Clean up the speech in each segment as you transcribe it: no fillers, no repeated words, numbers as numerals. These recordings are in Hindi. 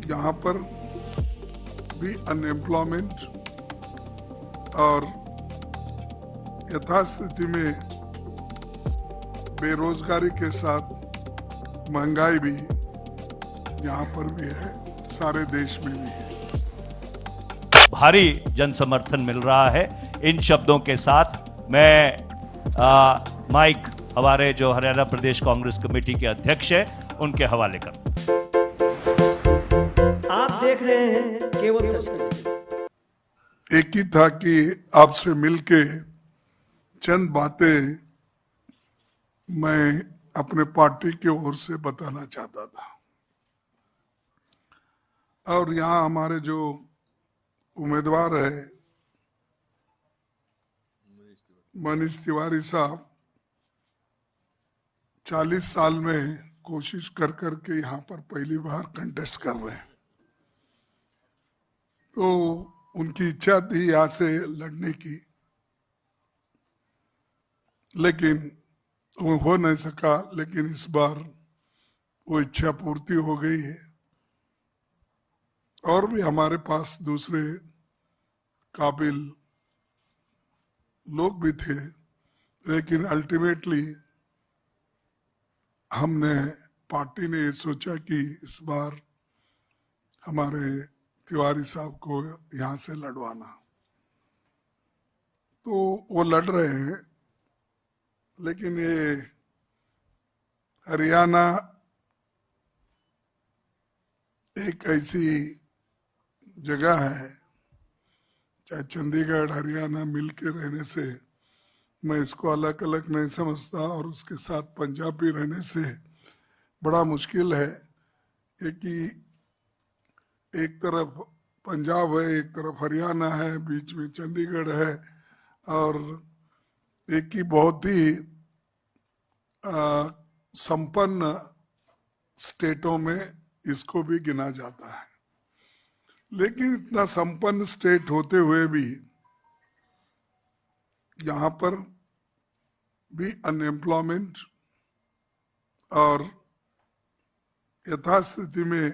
यहाँ पर भी अनएम्प्लॉयमेंट और यथास्थिति में बेरोजगारी के साथ महंगाई भी यहाँ पर भी है, सारे देश में भी है। भारी जन समर्थन मिल रहा है। इन शब्दों के साथ मैं माइक हमारे जो हरियाणा प्रदेश कांग्रेस कमेटी के अध्यक्ष हैं उनके हवाले कर। आप देख रहे हैं केवल सच। एक ही था कि आपसे मिलके चंद बातें मैं अपने पार्टी की ओर से बताना चाहता था। और यहाँ हमारे जो उम्मीदवार है मनीष तिवारी साहब 40 साल में कोशिश कर करके यहाँ पर पहली बार कंटेस्ट कर रहे हैं, तो उनकी इच्छा थी यहाँ से लड़ने की, लेकिन वो हो नहीं सका। लेकिन इस बार वो इच्छा पूर्ति हो गई है। और भी हमारे पास दूसरे काबिल लोग भी थे, लेकिन अल्टीमेटली हमने पार्टी ने ये सोचा कि इस बार हमारे तिवारी साहब को यहाँ से लड़वाना, तो वो लड़ रहे हैं। लेकिन ये हरियाणा एक ऐसी जगह है, चाहे चंडीगढ़ हरियाणा मिलके रहने से मैं इसको अलग अलग नहीं समझता, और उसके साथ पंजाब भी रहने से बड़ा मुश्किल है कि एक तरफ पंजाब है, एक तरफ हरियाणा है, बीच में चंडीगढ़ है, और एक ही बहुत ही संपन्न स्टेटों में इसको भी गिना जाता है। लेकिन इतना संपन्न स्टेट होते हुए भी यहाँ पर भी अनएम्प्लॉयमेंट और यथास्थिति में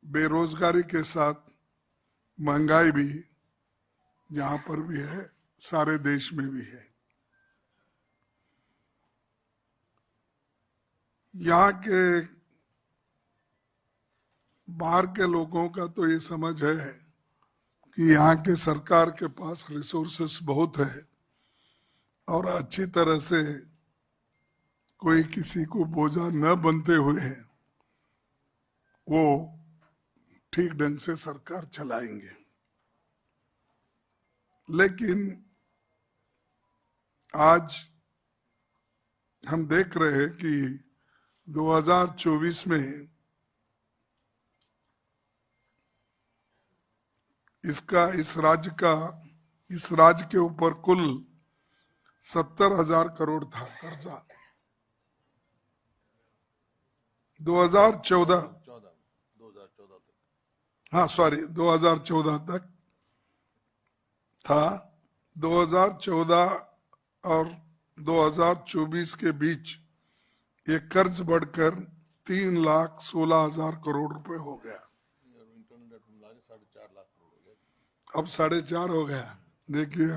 बेरोजगारी के साथ महंगाई भी यहाँ पर भी है, सारे देश में भी है। यहाँ के बाहर के लोगों का तो ये समझ है कि यहाँ के सरकार के पास रिसोर्सेस बहुत है और अच्छी तरह से कोई किसी को बोझा न बनते हुए वो ठीक ढंग से सरकार चलाएंगे। लेकिन आज हम देख रहे हैं कि 2024 में इस राज्य के ऊपर कुल 70,000 करोड़ था कर्जा। 2014 तक था। 2014 और 2024 के बीच ये कर्ज बढ़कर 3,16,000 करोड़ रुपए हो गया। अब 4.5 हो गया। देखिए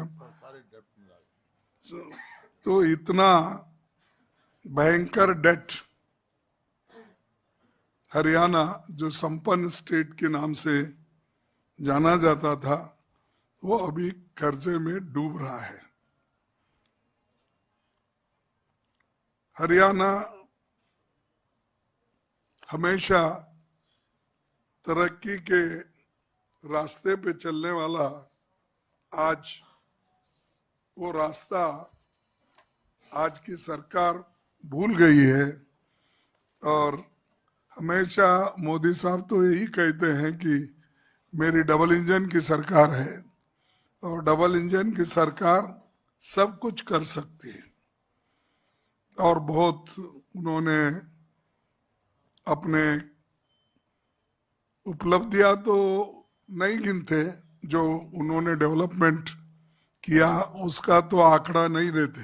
तो इतना भयंकर डेट हरियाणा जो संपन्न स्टेट के नाम से जाना जाता था, वो अभी कर्जे में डूब रहा है। हरियाणा हमेशा तरक्की के रास्ते पे चलने वाला, आज वो रास्ता आज की सरकार भूल गई है। और हमेशा मोदी साहब तो यही कहते हैं कि मेरी डबल इंजन की सरकार है, और डबल इंजन की सरकार सब कुछ कर सकती है। और बहुत उन्होंने अपने उपलब्धियां तो नहीं गिनते, जो उन्होंने डेवलपमेंट किया उसका तो आंकड़ा नहीं देते,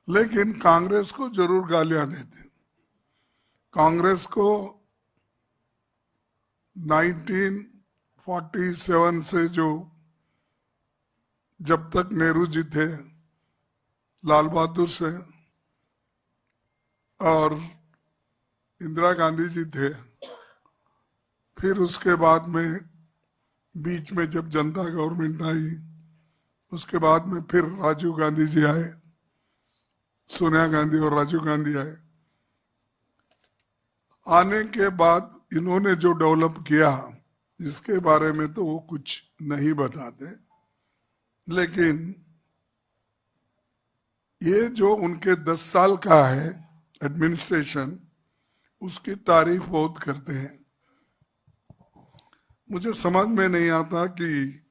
लेकिन कांग्रेस को जरूर गालियां देते। कांग्रेस को 1947 से जो जब तक नेहरू जी थे, लाल बहादुर से और इंदिरा गांधी जी थे, फिर उसके बाद में बीच में जब जनता गवर्नमेंट आई, उसके बाद में फिर राजीव गांधी जी आए, सोनिया गांधी और राजीव गांधी आए। आने के बाद इन्होंने जो डेवलप किया, जिसके बारे में तो वो कुछ नहीं बताते, लेकिन ये जो उनके 10 साल का है एडमिनिस्ट्रेशन, उसकी तारीफ बहुत करते हैं। मुझे समझ में नहीं आता कि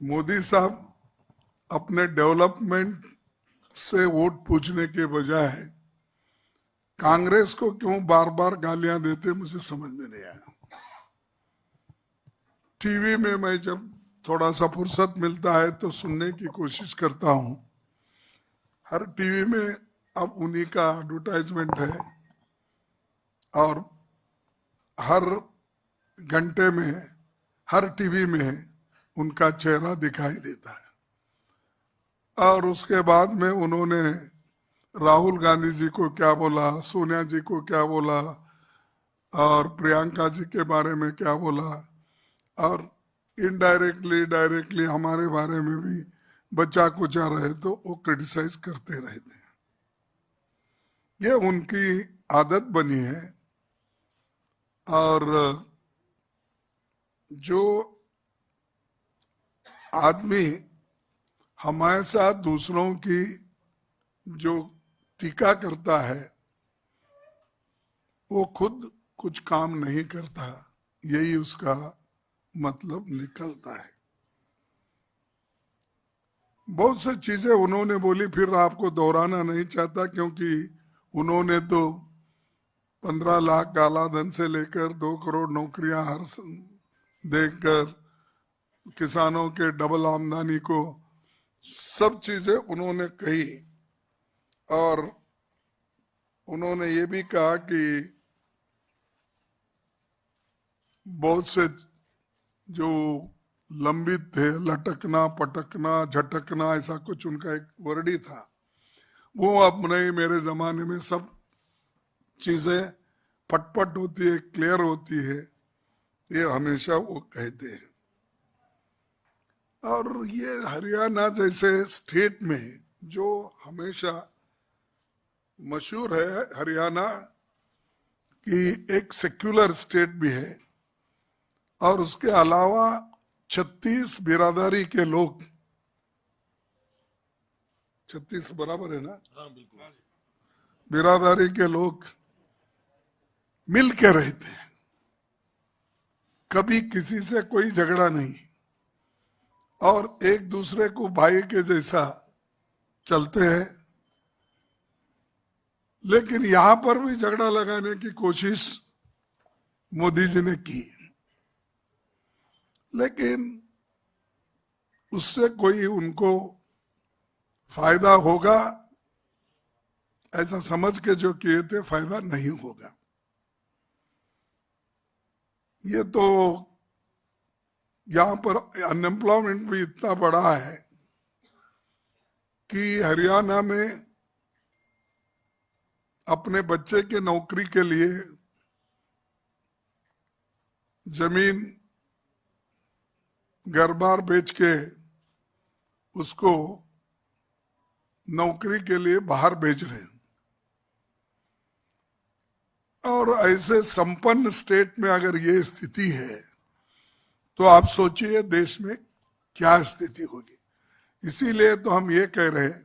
मोदी साहब अपने डेवलपमेंट से वोट पूछने के बजाय कांग्रेस को क्यों बार बार गालियां देते, मुझे समझ में नहीं आया। टीवी में मैं जब थोड़ा सा फुर्सत मिलता है तो सुनने की कोशिश करता हूं। हर टीवी में अब उन्हीं का एडवर्टाइजमेंट है और हर घंटे में हर टीवी में उनका चेहरा दिखाई देता है। और उसके बाद में उन्होंने राहुल गांधी जी को क्या बोला, सोनिया जी को क्या बोला और प्रियंका जी के बारे में क्या बोला, और इनडायरेक्टली डायरेक्टली हमारे बारे में भी बचा कुचा रहे तो वो क्रिटिसाइज करते रहते हैं। ये उनकी आदत बनी है। और जो आदमी हमेशा दूसरों की जो टीका करता है, वो खुद कुछ काम नहीं करता, यही उसका मतलब निकलता है। बहुत सी चीजें उन्होंने बोली, फिर आपको दोहराना नहीं चाहता, क्योंकि उन्होंने तो 15 लाख काला धन से लेकर 2 करोड़ नौकरियां हर देकर किसानों के डबल आमदनी को, सब चीजें उन्होंने कही। और उन्होंने ये भी कहा कि बहुत से जो लंबित थे, लटकना पटकना झटकना, ऐसा कुछ उनका एक वर्ड ही था, वो अब नहीं, मेरे जमाने में सब चीजें फटफट होती है, क्लियर होती है, ये हमेशा वो कहते हैं। और ये हरियाणा जैसे स्टेट में जो हमेशा मशहूर है, हरियाणा की एक सेक्युलर स्टेट भी है, और उसके अलावा 36 बिरादरी के लोग, 36 बराबर है ना? हाँ बिल्कुल। बिरादरी के लोग मिल के रहते हैं, कभी किसी से कोई झगड़ा नहीं, और एक दूसरे को भाई के जैसा चलते हैं। लेकिन यहां पर भी झगड़ा लगाने की कोशिश मोदी जी ने की, लेकिन उससे कोई उनको फायदा होगा ऐसा समझ के जो किए थे, फायदा नहीं होगा। ये तो यहां पर अनएम्प्लॉयमेंट भी इतना बड़ा है कि हरियाणा में अपने बच्चे के नौकरी के लिए जमीन घर बार बेच के उसको नौकरी के लिए बाहर भेज रहे हैं। और ऐसे संपन्न स्टेट में अगर ये स्थिति है तो आप सोचिए देश में क्या स्थिति होगी। इसीलिए तो हम ये कह रहे हैं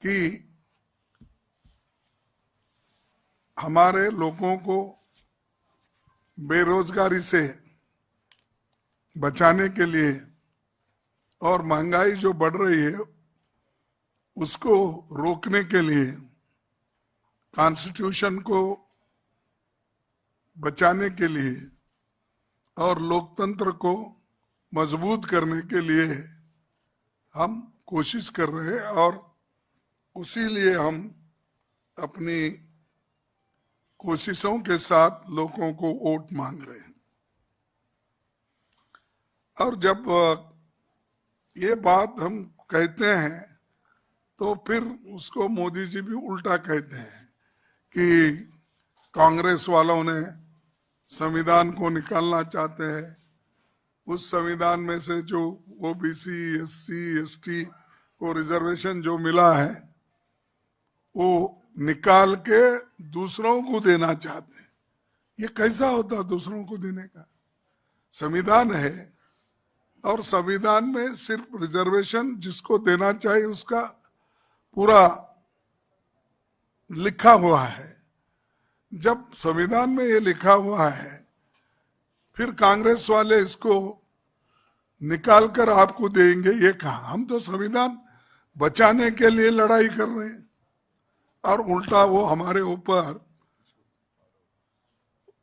कि हमारे लोगों को बेरोजगारी से बचाने के लिए और महंगाई जो बढ़ रही है उसको रोकने के लिए, कॉन्स्टिट्यूशन को बचाने के लिए और लोकतंत्र को मजबूत करने के लिए हम कोशिश कर रहे हैं, और उसी लिए हम अपनी कोशिशों के साथ लोगों को वोट मांग रहे हैं। और जब ये बात हम कहते हैं तो फिर उसको मोदी जी भी उल्टा कहते हैं कि कांग्रेस वालों ने संविधान को निकालना चाहते हैं, उस संविधान में से जो ओबीसी, एससी, एसटी को रिजर्वेशन जो मिला है वो निकाल के दूसरों को देना चाहते हैं। ये कैसा होता दूसरों को देने का? संविधान है और संविधान में सिर्फ रिजर्वेशन जिसको देना चाहिए उसका पूरा लिखा हुआ है। जब संविधान में ये लिखा हुआ है फिर कांग्रेस वाले इसको निकाल कर आपको देंगे, ये कहा? हम तो संविधान बचाने के लिए लड़ाई कर रहे हैं और उल्टा वो हमारे ऊपर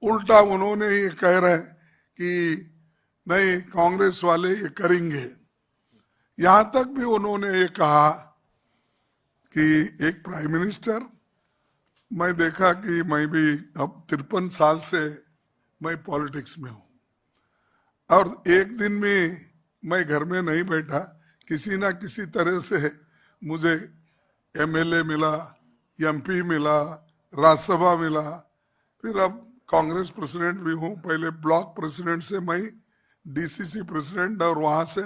उल्टा उन्होंने ये कह रहे हैं कि नहीं कांग्रेस वाले ये करेंगे। यहां तक भी उन्होंने ये कहा कि एक प्राइम मिनिस्टर, मैं देखा कि मैं भी अब 53 साल से मैं पॉलिटिक्स में हूं और एक दिन में मैं घर में नहीं बैठा, किसी ना किसी तरह से मुझे एमएलए मिला, एमपी मिला, राज्यसभा मिला, फिर अब कांग्रेस प्रेसिडेंट भी हूं। पहले ब्लॉक प्रेसिडेंट से मैं डीसीसी प्रेसिडेंट और वहां से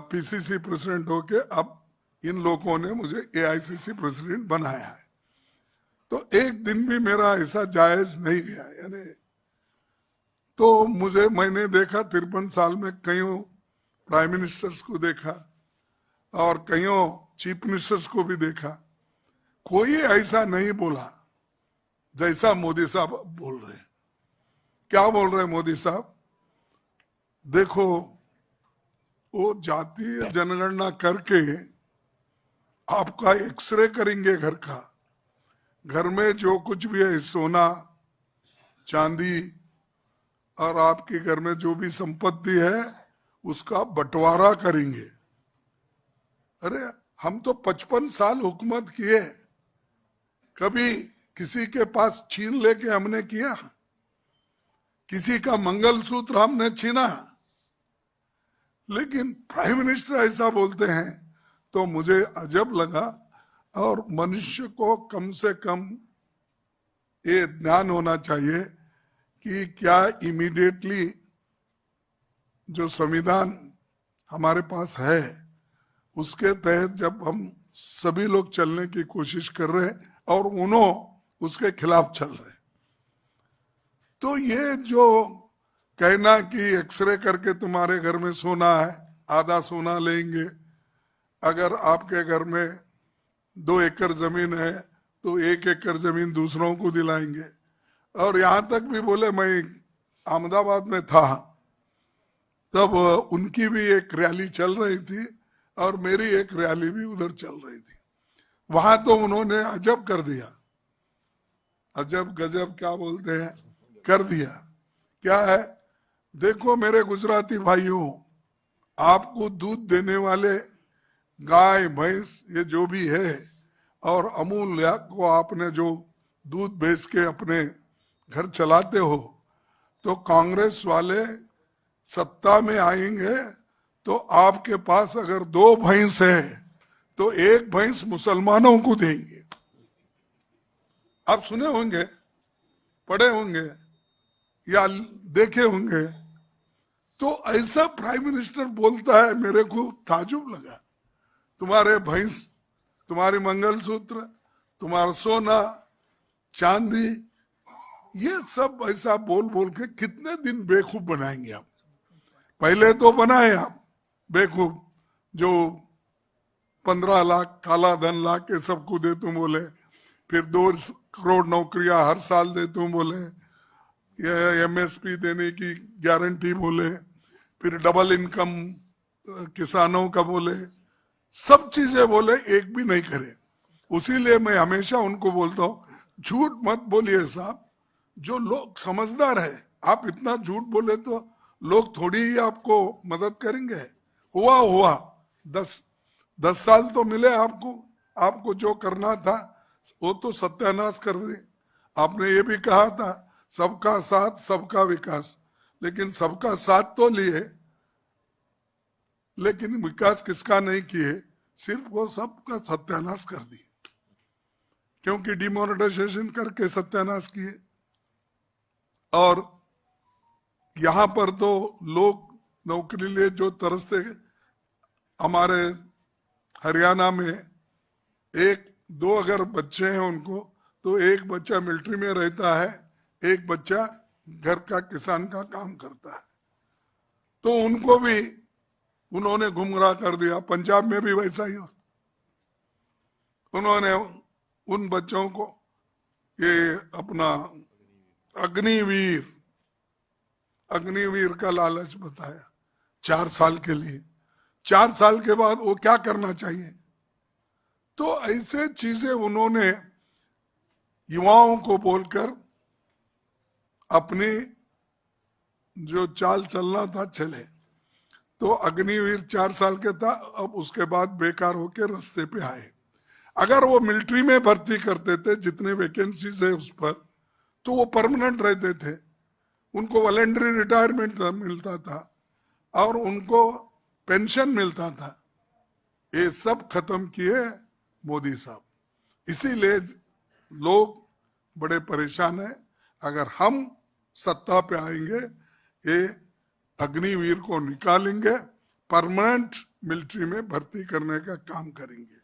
पीसीसी प्रेसिडेंट होके अब इन लोगों ने मुझे एआईसीसी प्रेसिडेंट बनाया है। तो एक दिन भी मेरा ऐसा जायज नहीं गया। यानी तो मैंने देखा 53 साल में कईयों प्राइम मिनिस्टर्स को देखा और कईयों चीफ मिनिस्टर्स को भी देखा, कोई ऐसा नहीं बोला जैसा मोदी साहब बोल रहे हैं। क्या बोल रहे हैं मोदी साहब? देखो, वो जातीय जनगणना करके आपका एक्सरे करेंगे घर का, घर में जो कुछ भी है सोना चांदी और आपके घर में जो भी संपत्ति है उसका बंटवारा करेंगे। अरे हम तो 55 साल हुकूमत किए, कभी किसी के पास छीन लेके हमने किया? किसी का मंगलसूत्र हमने छीना? लेकिन प्राइम मिनिस्टर ऐसा बोलते हैं तो मुझे अजब लगा। और मनुष्य को कम से कम ये ज्ञान होना चाहिए कि क्या इमीडिएटली जो संविधान हमारे पास है उसके तहत जब हम सभी लोग चलने की कोशिश कर रहे हैं और उन्होंने उसके खिलाफ चल रहे, तो ये जो कहना कि एक्सरे करके तुम्हारे घर में सोना है, आधा सोना लेंगे, अगर आपके घर में 2 एकड़ जमीन है तो 1 एकड़ जमीन दूसरों को दिलाएंगे। और यहां तक भी बोले, मैं अहमदाबाद में था तब उनकी भी एक रैली चल रही थी और मेरी एक रैली भी उधर चल रही थी। वहां तो उन्होंने अजब कर दिया, अजब गजब क्या बोलते हैं, कर दिया। क्या है? देखो मेरे गुजराती भाइयों, आपको दूध देने वाले गाय भैंस ये जो भी है और अमूल को आपने जो दूध बेच के अपने घर चलाते हो, तो कांग्रेस वाले सत्ता में आएंगे तो आपके पास अगर 2 भैंस है तो 1 भैंस मुसलमानों को देंगे। आप सुने होंगे, पढ़े होंगे या देखे होंगे। तो ऐसा प्राइम मिनिस्टर बोलता है, मेरे को ताजुब लगा। तुम्हारे भैंस, तुम्हारी मंगलसूत्र, तुम्हारा सोना चांदी, ये सब ऐसा बोल बोल के कितने दिन बेवकूफ बनाएंगे आप? पहले तो बनाए आप बेवकूफ, जो 15 लाख काला धन ला के सबको दे तुम बोले, फिर 2 करोड़ नौकरियां हर साल दे तुम बोले, ये एमएसपी देने की गारंटी बोले, फिर डबल इनकम किसानों का बोले, सब चीजें बोले, एक भी नहीं करे। उसीलिए मैं हमेशा उनको बोलता हूं, झूठ मत बोलिए साहब। जो लोग समझदार है, आप इतना झूठ बोले तो लोग थोड़ी ही आपको मदद करेंगे। हुआ 10 साल तो मिले आपको जो करना था वो तो सत्यानाश कर दे। आपने ये भी कहा था सबका साथ सबका विकास, लेकिन सबका साथ तो लिए, लेकिन विकास किसका नहीं किए, सिर्फ वो सबका सत्यानाश कर दिए, क्योंकि डिमोनेटाइजेशन करके सत्यानाश किए। और यहां पर तो लोग नौकरी लिए जो तरसते, हमारे हरियाणा में एक दो अगर बच्चे हैं उनको, तो एक बच्चा मिलिट्री में रहता है, एक बच्चा घर का किसान का काम करता है, तो उनको भी उन्होंने गुमराह कर दिया। पंजाब में भी वैसा ही हो, उन्होंने उन बच्चों को ये अपना अग्निवीर का लालच बताया 4 साल के लिए। 4 साल के बाद वो क्या करना चाहिए? तो ऐसे चीजें उन्होंने युवाओं को बोलकर अपनी जो चाल चलना था चले। तो अग्निवीर 4 साल के था, अब उसके बाद बेकार होके रास्ते पे आए। अगर वो मिलिट्री में भर्ती करते थे, जितने वैकेंसीज है उस पर, तो वो परमानेंट रहते थे, उनको वॉलंटरी रिटायरमेंट मिलता था और उनको पेंशन मिलता था। ये सब खत्म किए मोदी साहब, इसीलिए लोग बड़े परेशान हैं। अगर हम सत्ता पे आएंगे, ये अग्निवीर को निकालेंगे, परमानेंट मिलिट्री में भर्ती करने का काम करेंगे।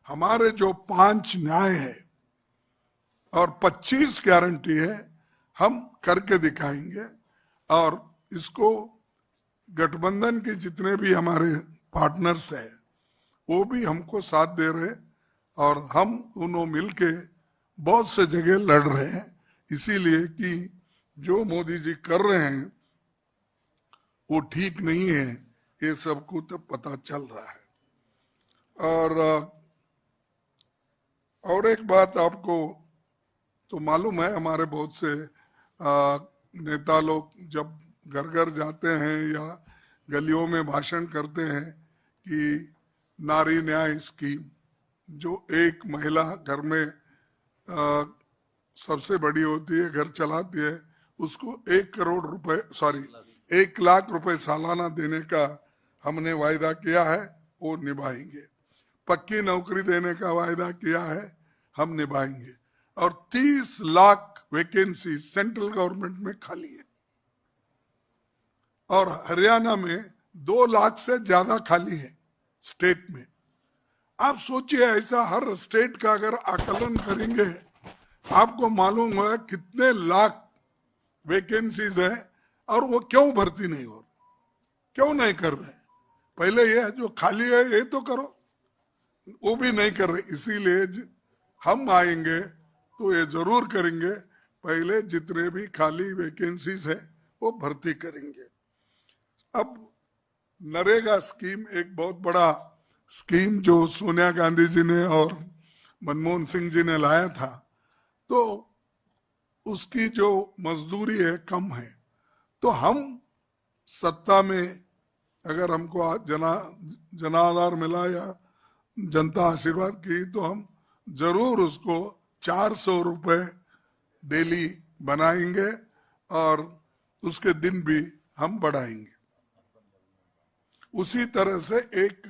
हमारे जो 5 न्याय है और 25 गारंटी है, हम करके दिखाएंगे। और इसको गठबंधन के जितने भी हमारे पार्टनर्स हैं, वो भी हमको साथ दे रहे, और हम दोनों मिलके बहुत से जगह लड़ रहे हैं, इसीलिए कि जो मोदी जी कर रहे हैं वो ठीक नहीं है, ये सबको तो पता चल रहा है। और एक बात आपको तो मालूम है, हमारे बहुत से नेता लोग जब घर घर जाते हैं या गलियों में भाषण करते हैं कि नारी न्याय स्कीम, जो एक महिला घर में सबसे बड़ी होती है, घर चलाती है, उसको 1 लाख रुपए सालाना देने का हमने वायदा किया है, वो निभाएंगे। पक्की नौकरी देने का वायदा किया है, हम निभाएंगे। और 30 लाख वैकेंसी सेंट्रल गवर्नमेंट में खाली है, और हरियाणा में 2 लाख से ज्यादा खाली है स्टेट में। आप सोचिए, ऐसा हर स्टेट का अगर आकलन करेंगे, आपको मालूम है कितने लाख वैकेंसीज है, और वो क्यों भर्ती नहीं हो रही, क्यों नहीं कर रहे? पहले ये जो खाली है ये तो करो, वो भी नहीं कर रहे। इसीलिए हम आएंगे तो ये जरूर करेंगे, पहले जितने भी खाली वैकेंसीज है वो भर्ती करेंगे। अब नरेगा स्कीम एक बहुत बड़ा स्कीम जो सोनिया गांधी जी ने और मनमोहन सिंह जी ने लाया था, तो उसकी जो मजदूरी है कम है। तो हम सत्ता में अगर हमको जनाधार मिला या जनता आशीर्वाद की, तो हम जरूर उसको 400 रुपए डेली बनाएंगे, और उसके दिन भी हम बढ़ाएंगे। उसी तरह से एक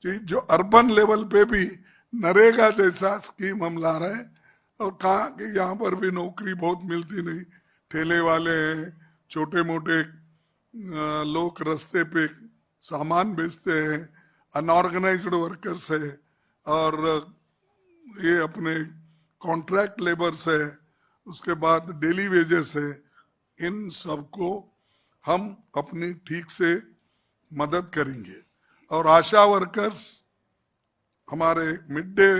चीज जो अर्बन लेवल पे भी नरेगा जैसा स्कीम हम ला रहे हैं, और कहा कि यहाँ पर भी नौकरी बहुत मिलती नहीं, ठेले वाले हैं, छोटे मोटे लोग रास्ते पे सामान बेचते हैं, अनऑर्गेनाइज्ड वर्कर्स है, और ये अपने कॉन्ट्रैक्ट लेबर्स है, उसके बाद डेली वेजेस है। इन सबको हम अपनी ठीक से मदद करेंगे। और आशा वर्कर्स, हमारे मिड डे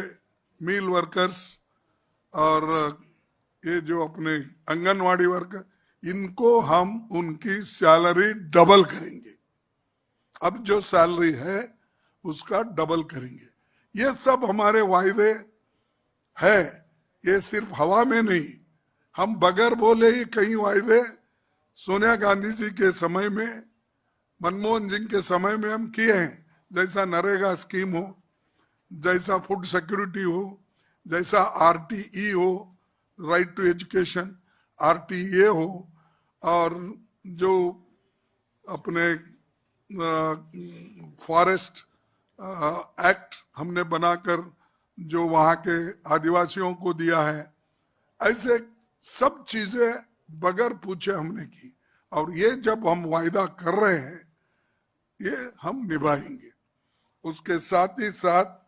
मील वर्कर्स, और ये जो अपने आंगनवाड़ी वर्कर, इनको हम उनकी सैलरी डबल करेंगे। अब जो सैलरी है उसका डबल करेंगे। ये सब हमारे वायदे है, ये सिर्फ हवा में नहीं, हम बगैर बोले ही कई वायदे सोनिया गांधी जी के समय में, मनमोहन सिंह के समय में हम किए हैं। जैसा नरेगा स्कीम हो, जैसा फूड सिक्योरिटी हो, जैसा RTE हो, राइट टू एजुकेशन, RTE हो, और जो अपने फॉरेस्ट एक्ट हमने बनाकर जो वहाँ के आदिवासियों को दिया है, ऐसे सब चीजें बगैर पूछे हमने की। और ये जब हम वायदा कर रहे हैं ये हम निभाएंगे। उसके साथ ही साथ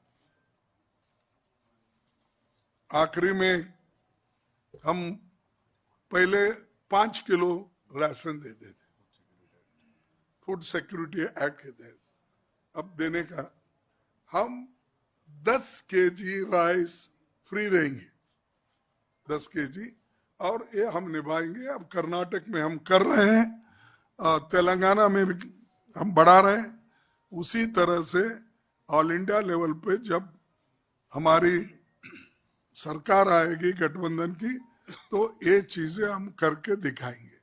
आखिरी में हम पहले 5 किलो राशन देते थे, फूड सिक्योरिटी एक्ट के तहत। अब देने का हम 10 केजी राइस फ्री देंगे, 10 केजी, और ये हम निभाएंगे। अब कर्नाटक में हम कर रहे हैं, तेलंगाना में भी हम बढ़ा रहे हैं। उसी तरह से ऑल इंडिया लेवल पे जब हमारी सरकार आएगी गठबंधन की, तो ये चीजें हम करके दिखाएंगे।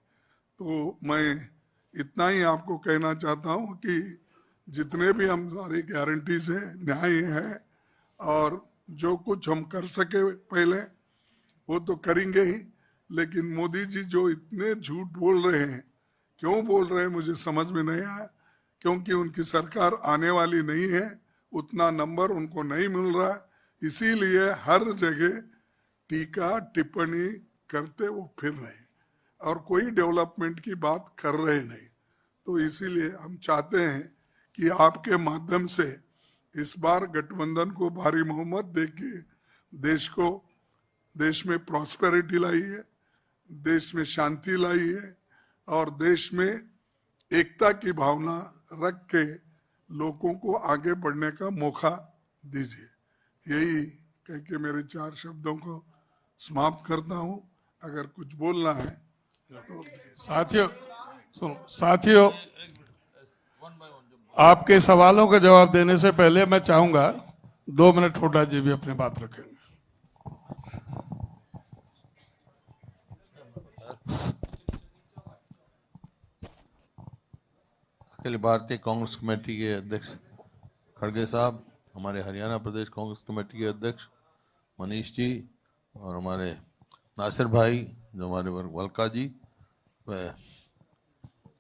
तो मैं इतना ही आपको कहना चाहता हूँ कि जितने भी हमारी गारंटीज हैं न्याय है, और जो कुछ हम कर सके पहले वो तो करेंगे ही। लेकिन मोदी जी जो इतने झूठ बोल रहे हैं, क्यों बोल रहे हैं मुझे समझ में नहीं आया। क्योंकि उनकी सरकार आने वाली नहीं है, उतना नंबर उनको नहीं मिल रहा है, इसीलिए हर जगह टीका टिप्पणी करते वो फिर रहे हैं और कोई डेवलपमेंट की बात कर रहे नहीं। तो इसीलिए हम चाहते हैं कि आपके माध्यम से इस बार गठबंधन को भारी बहुमत देके देश में प्रॉस्पेरिटी लाई है, देश में शांति लाई है, और देश में एकता की भावना रख के लोगों को आगे बढ़ने का मौका दीजिए। यही कह के मेरे 4 शब्दों को समाप्त करता हूं। अगर कुछ बोलना है तो साथियों, आपके सवालों का जवाब देने से पहले मैं चाहूंगा 2 मिनट हुड्डा जी भी अपनी बात रखेंगे। अखिल भारतीय कांग्रेस कमेटी के अध्यक्ष खड़गे साहब, हमारे हरियाणा प्रदेश कांग्रेस कमेटी के अध्यक्ष मनीष जी, और हमारे नासिर भाई जो हमारे वल्का जी, व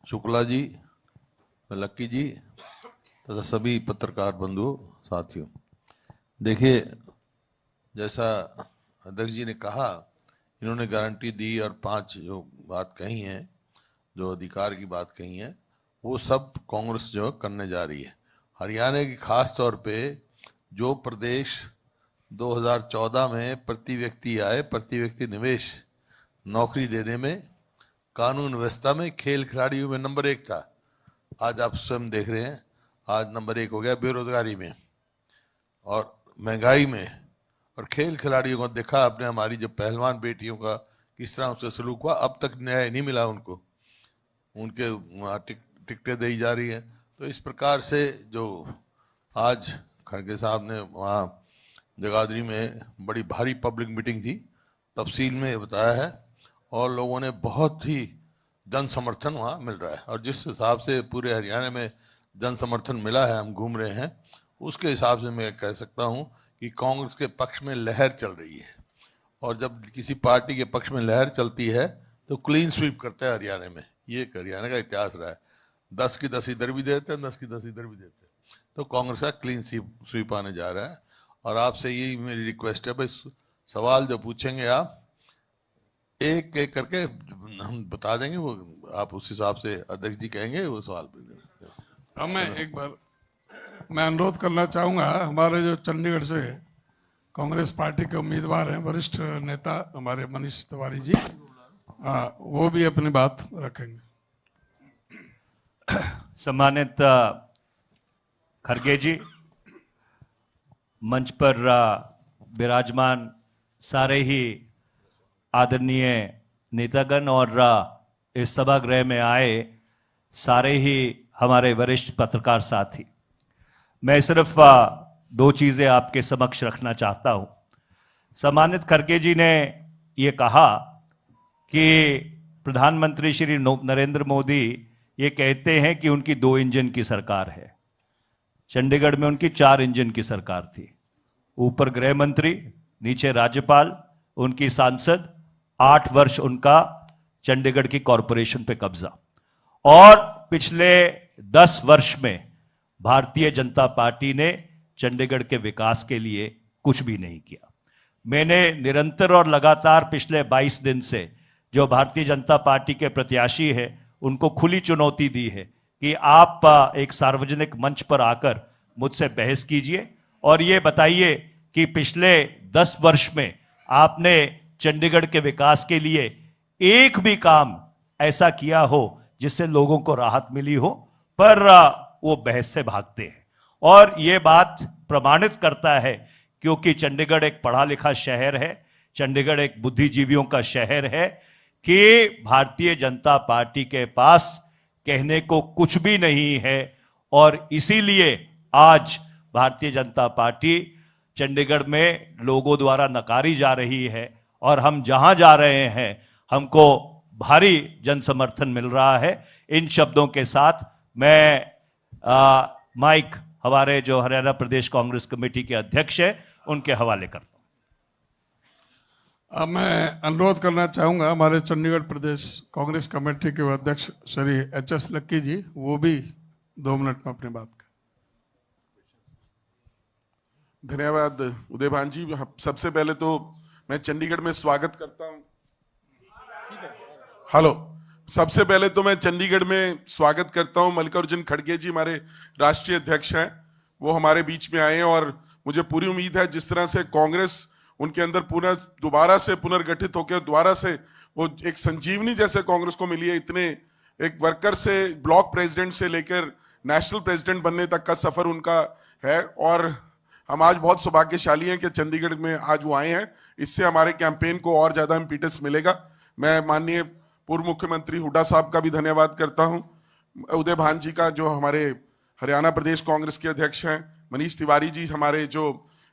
शुक्ला जी, व लक्की जी, तथा सभी पत्रकार बंधुओं साथियों, देखिए जैसा अध्यक्ष जी ने कहा, इन्होंने गारंटी दी और 5 जो बात कही हैं, जो अधिकार की बात कही है, वो सब कांग्रेस जो करने जा रही है। हरियाणा की खास तौर पे जो प्रदेश 2014 में प्रति व्यक्ति आय, प्रति व्यक्ति निवेश, नौकरी देने में, कानून व्यवस्था में, खेल खिलाड़ियों में नंबर 1 था, आज आप स्वयं देख रहे हैं आज नंबर 1 हो गया बेरोजगारी में और महंगाई में। और खेल खिलाड़ियों को देखा आपने, हमारी जो पहलवान बेटियों का किस तरह उससे सलूक हुआ, अब तक न्याय नहीं मिला उनको, उनके वहाँ टिकटें दी जा रही हैं। तो इस प्रकार से जो आज खड़गे साहब ने वहाँ जगाधरी में बड़ी भारी पब्लिक मीटिंग थी, तफसील में बताया है, और लोगों ने बहुत ही जन समर्थन वहाँ मिल रहा है। और जिस हिसाब से पूरे हरियाणा में जन समर्थन मिला है, हम घूम रहे हैं, उसके हिसाब से मैं कह सकता हूँ कि कांग्रेस के पक्ष में लहर चल रही है। और जब किसी पार्टी के पक्ष में लहर चलती है तो क्लीन स्वीप करता है हरियाणा में, ये हरियाणा का इतिहास रहा है। 10 की 10 इधर भी देते हैं, 10 की 10 इधर भी देते हैं, तो कांग्रेस का क्लीन स्वीप आने जा रहा है। और आपसे यही मेरी रिक्वेस्ट है, भाई सवाल जो पूछेंगे आप एक एक करके हम बता देंगे, वो आप उस हिसाब से अध्यक्ष जी कहेंगे वो सवाल पूछेंगे। मैं एक बार मैं अनुरोध करना चाहूँगा, हमारे जो चंडीगढ़ से कांग्रेस पार्टी के उम्मीदवार हैं, वरिष्ठ नेता हमारे मनीष तिवारी जी, हाँ, वो भी अपनी बात रखेंगे। सम्मानित खड़गे जी, मंच पर विराजमान सारे ही आदरणीय नेतागण और इस सभागृह में आए सारे ही हमारे वरिष्ठ पत्रकार साथी, मैं सिर्फ 2 चीजें आपके समक्ष रखना चाहता हूं। सम्मानित खड़गे जी ने ये कहा कि प्रधानमंत्री श्री नरेंद्र मोदी ये कहते हैं कि उनकी 2 इंजन की सरकार है। चंडीगढ़ में उनकी 4 इंजन की सरकार थी, ऊपर गृह मंत्री, नीचे राज्यपाल, उनकी सांसद, 8 वर्ष उनका चंडीगढ़ की कॉरपोरेशन पे कब्जा। और पिछले 10 वर्ष में भारतीय जनता पार्टी ने चंडीगढ़ के विकास के लिए कुछ भी नहीं किया। मैंने निरंतर और लगातार पिछले 22 दिन से जो भारतीय जनता पार्टी के प्रत्याशी है उनको खुली चुनौती दी है कि आप एक सार्वजनिक मंच पर आकर मुझसे बहस कीजिए और ये बताइए कि पिछले 10 वर्ष में आपने चंडीगढ़ के विकास के लिए एक भी काम ऐसा किया हो जिससे लोगों को राहत मिली हो, पर वो बहस से भागते हैं। और ये बात प्रमाणित करता है क्योंकि चंडीगढ़ एक पढ़ा लिखा शहर है, चंडीगढ़ एक बुद्धिजीवियों का शहर है कि भारतीय जनता पार्टी के पास कहने को कुछ भी नहीं है और इसीलिए आज भारतीय जनता पार्टी चंडीगढ़ में लोगों द्वारा नकारी जा रही है और हम जहां जा रहे हैं हमको भारी जन समर्थन मिल रहा है। इन शब्दों के साथ मैं माइक हमारे जो हरियाणा प्रदेश कांग्रेस कमेटी के अध्यक्ष है उनके हवाले करता हूं। अब मैं अनुरोध करना चाहूँगा हमारे चंडीगढ़ प्रदेश कांग्रेस कमेटी के अध्यक्ष श्री एच.एस. लक्की जी, वो भी 2 मिनट में अपनी बात करें। धन्यवाद उदय भान जी। सबसे पहले तो मैं चंडीगढ़ में स्वागत करता हूं। हेलो, सबसे पहले तो मैं चंडीगढ़ में स्वागत करता हूं मल्लिकार्जुन खड़गे जी, हमारे राष्ट्रीय अध्यक्ष हैं, वो हमारे बीच में आए हैं और मुझे पूरी उम्मीद है जिस तरह से कांग्रेस उनके अंदर दोबारा से पुनर्गठित होकर दोबारा से वो एक संजीवनी जैसे कांग्रेस को मिली है, इतने एक वर्कर से ब्लॉक प्रेसिडेंट से लेकर नेशनल प्रेसिडेंट बनने तक का सफर उनका है और हम आज बहुत सौभाग्यशाली हैं कि चंडीगढ़ में आज वो आए हैं। इससे हमारे कैंपेन को और ज्यादा इम्पीटस मिलेगा। मैं माननीय पूर्व मुख्यमंत्री हुड्डा साहब का भी धन्यवाद करता हूं, उदय भान जी का जो हमारे हरियाणा प्रदेश कांग्रेस के अध्यक्ष हैं, मनीष तिवारी जी हमारे जो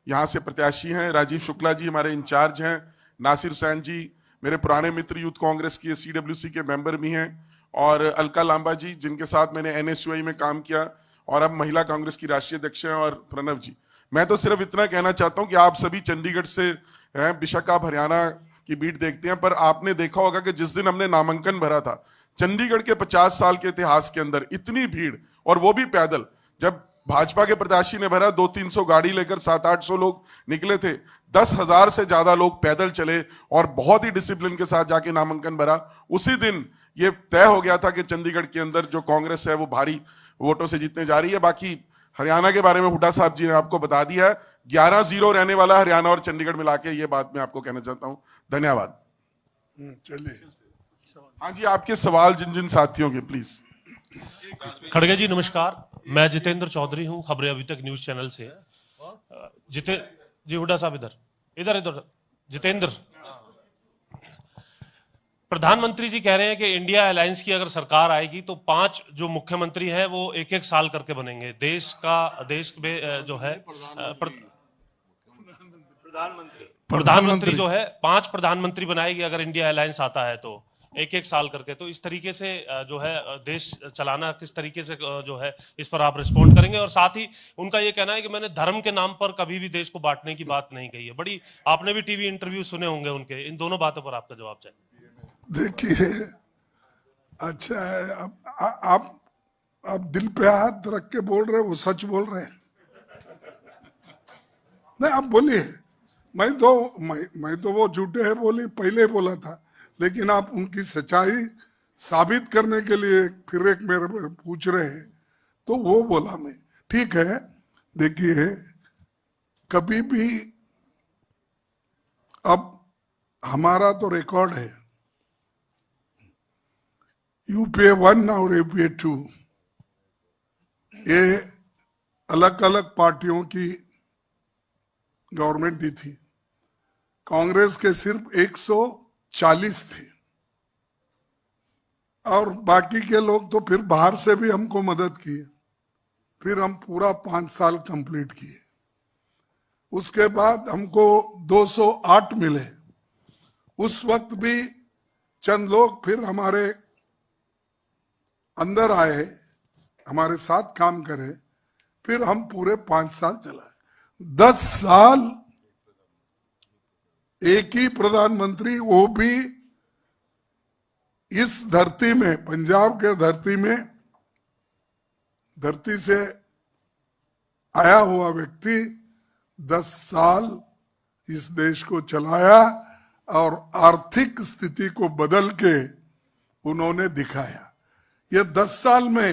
यहाँ से प्रत्याशी हैं, राजीव शुक्ला जी हमारे इंचार्ज हैं, नासिर हुसैन जी मेरे पुराने मित्र यूथ कांग्रेस के CWC के मेंबर भी हैं और अलका लांबा जी जिनके साथ मैंने NSUI में काम किया और अब महिला कांग्रेस की राष्ट्रीय अध्यक्ष हैं, और प्रणव जी। मैं तो सिर्फ इतना कहना चाहता हूं कि आप सभी चंडीगढ़ से हैं, बेशक आप हरियाणा की बीट देखते हैं, पर आपने देखा होगा कि जिस दिन हमने नामांकन भरा था चंडीगढ़ के 50 साल के इतिहास के अंदर इतनी भीड़, और वो भी पैदल। जब भाजपा के प्रत्याशी ने भरा 200-300 गाड़ी लेकर 700-800 लोग निकले थे, 10,000 से ज्यादा लोग पैदल चले और बहुत ही डिसिप्लिन के साथ जाके नामांकन भरा। उसी दिन ये तय हो गया था कि चंडीगढ़ के अंदर जो कांग्रेस है वो भारी वोटों से जीतने जा रही है। बाकी हरियाणा के बारे में हुड्डा साहब जी ने आपको बता दिया है, 11-0 रहने वाला हरियाणा और चंडीगढ़ मिला के, ये बात मैं आपको कहना चाहता हूं। धन्यवाद। चलिए, हाँ जी, आपके सवाल जिन जिन साथियों के प्लीज। खड़गे जी नमस्कार, मैं जितेंद्र चौधरी हूं, खबरें अभी तक न्यूज चैनल से। जी हुड्डा साहब इधर जितेंद्र, प्रधानमंत्री जी कह रहे हैं कि इंडिया अलायंस की अगर सरकार आएगी तो 5 जो मुख्यमंत्री हैं वो 1-1 साल करके बनेंगे। देश में जो है प्रधानमंत्री जो है 5 प्रधानमंत्री बनाएगी अगर इंडिया अलायंस आता है तो 1-1 साल करके। तो इस तरीके से जो है देश चलाना किस तरीके से जो है इस पर आप रिस्पॉन्ड करेंगे। और साथ ही उनका ये कहना है कि मैंने धर्म के नाम पर कभी भी देश को बांटने की बात नहीं कही है। बड़ी आपने भी टीवी इंटरव्यू सुने होंगे उनके, इन दोनों बातों पर आपका जवाब चाहिए। देखिए, अच्छा है, आप दिल पे हाथ रख के बोल रहे, वो सच बोल रहे हैं। नहीं, आप बोलिए। मैं तो वो झूठे है बोली पहले बोला था, लेकिन आप उनकी सच्चाई साबित करने के लिए फिर एक मेरे पूछ रहे हैं, तो वो बोला मैं। ठीक है, देखिए, कभी भी अब हमारा तो रिकॉर्ड है, UPA 1 और UPA 2, ये अलग अलग पार्टियों की गवर्नमेंट ही थी। कांग्रेस के सिर्फ 140 थे और बाकी के लोग तो फिर बाहर से भी हमको मदद किए। फिर हम पूरा 5 साल कंप्लीट किए। उसके बाद हमको 208 मिले। उस वक्त भी चंद लोग फिर हमारे अंदर आए, हमारे साथ काम करे, फिर हम पूरे 5 साल चलाए। 10 साल एक ही प्रधानमंत्री, वो भी इस धरती में, पंजाब के धरती से आया हुआ व्यक्ति 10 साल इस देश को चलाया और आर्थिक स्थिति को बदल के उन्होंने दिखाया। ये 10 साल में